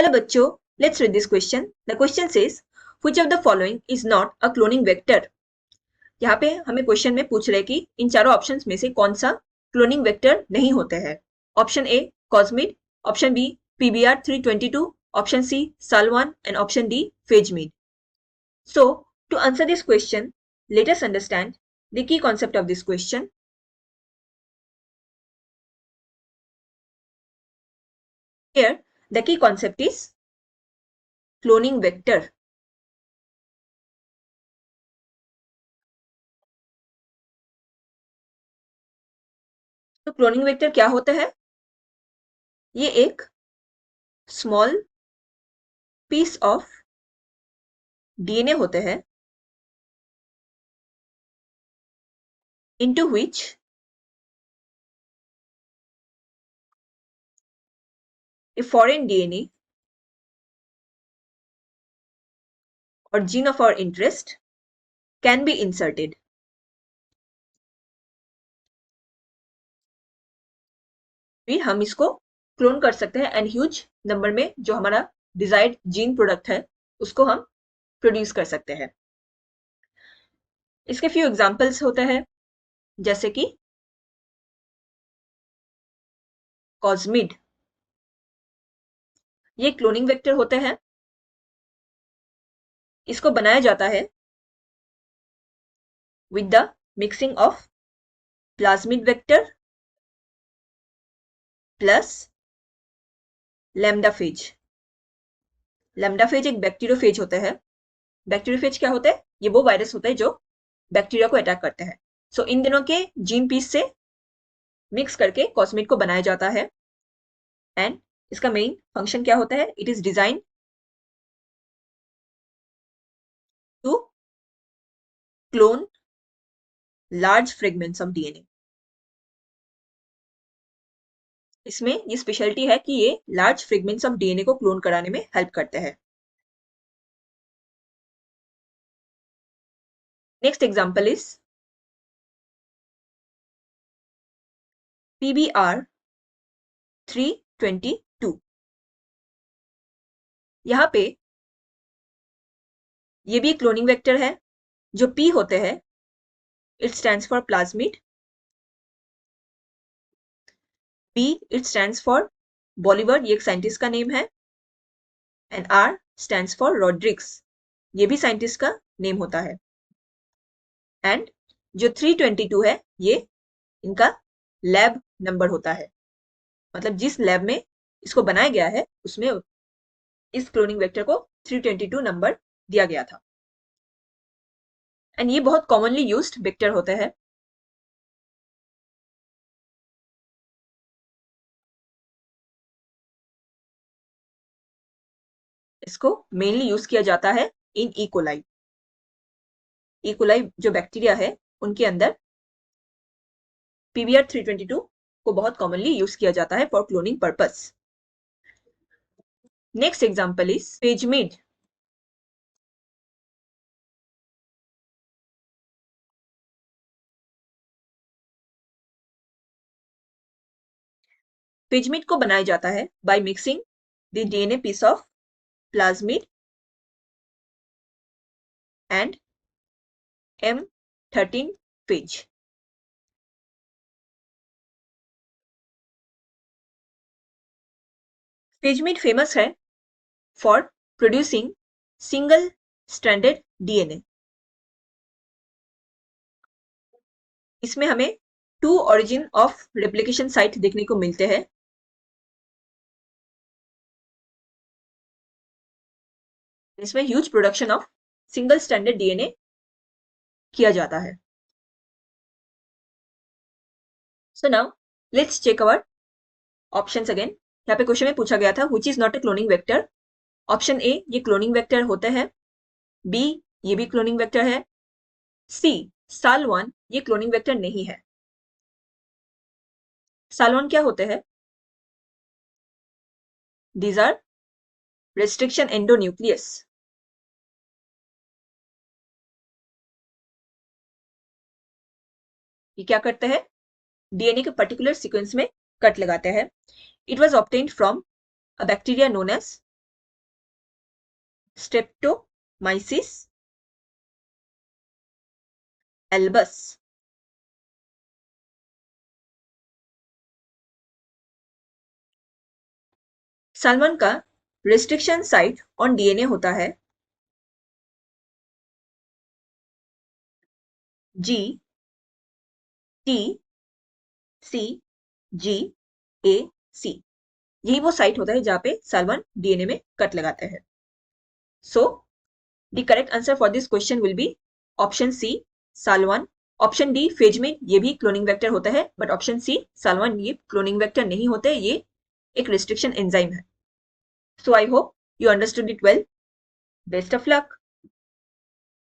Hello बच्चों, let's read this question. The question says, which of the following is not a cloning vector? यहाँ पे हमें question में पूछ रहे कि इन चारों ऑप्शंस में से कौन सा क्लोनिंग वेक्टर नहीं होते हैं. Option A cosmid, option B PBR 322, option C सालवान and option D phasmid. So to answer this question, let us understand the key concept of this question. Here the key concept is cloning vector. तो cloning vector क्या होता है? ये एक small piece of DNA होते हैं into which a foreign DNA or gene of our interest can be inserted. फिर हम इसको क्लोन कर सकते हैं एंड ह्यूज नंबर में जो हमारा डिजायर्ड जीन प्रोडक्ट है उसको हम प्रोड्यूस कर सकते हैं. इसके फ्यू एग्जांपल्स होते हैं जैसे कि कॉस्मिड. ये क्लोनिंग वेक्टर होते हैं. इसको बनाया जाता है with the mixing of plasmid vector plus lambda phage. Lambda phage एक बैक्टीरियोफेज होता है. बैक्टीरियोफेज क्या होता है? ये वो वायरस होता है जो बैक्टीरिया को अटैक करते हैं. सो इन दोनों के जीन पीस से मिक्स करके कॉस्मिड को बनाया जाता है एंड इसका मेन फंक्शन क्या होता है? It is design to clone large fragments of DNA. इसमें ये स्पेशलिटी है कि ये लार्ज फ्रेगमेंट्स ऑफ DNA को क्लोन कराने में हेल्प करते हैं. Next example is PBR 322. यहाँ पे ये भी क्लोनिंग वेक्टर है. जो P होते हैं it stands for plasmid, B it stands for Bolivar, ये एक साइंटिस्ट का नेम है, and R stands for Rodriguez, ये भी साइंटिस्ट का नेम होता है. एंड जो 322 है ये इनका लैब नंबर होता है. मतलब जिस लैब में इसको बनाया गया है उसमें इस क्लोनिंग वेक्टर को 322 नंबर दिया गया था. एंड ये बहुत कॉमनली यूज्ड वेक्टर होते हैं. इसको मेनली यूज किया जाता है इन इकोलाई. इकोलाई जो बैक्टीरिया है उनके अंदर PBR 322 को बहुत कॉमनली यूज किया जाता है for cloning purpose. Next example is phasmid. Phasmid को बनाया जाता है by mixing the DNA piece of plasmid and M13 phage. Phasmid famous है for producing single stranded DNA. इसमें हमें 2 ऑरिजिन ऑफ रेप्लिकेशन साइट देखने को मिलते हैं. इसमें huge production of single stranded DNA किया जाता है. So now let's check our options again. यहाँ पे क्वेश्चन में पूछा गया था which is not a cloning vector. Option A ये क्लोनिंग वेक्टर होते हैं. बी ये भी क्लोनिंग वेक्टर है. सी सालवान ये क्लोनिंग वेक्टर नहीं है. सालवान क्या होते हैं? These are restriction endonuclease. ये क्या करते हैं? DNA के पर्टिकुलर सीक्वेंस में कट लगाते हैं. It was obtained from a bacteria known as Streptomyces, albus. सैल्मन का रिस्ट्रिक्शन साइट ऑन डीएनए होता है जी, टी, सी, जी, ए, सी। यही वो साइट होता है जहां पे सैल्मन डीएनए में कट लगाते हैं। So the correct answer for this question will be option C, सालवन। ऑप्शन डी, फेज में ये भी क्लोनिंग वेक्टर होता है, बट ऑप्शन सी, सालवन, ये क्लोनिंग वेक्टर नहीं होते, ये एक रिस्ट्रिक्शन एंजाइम है। So I hope you understood it well. Best of luck.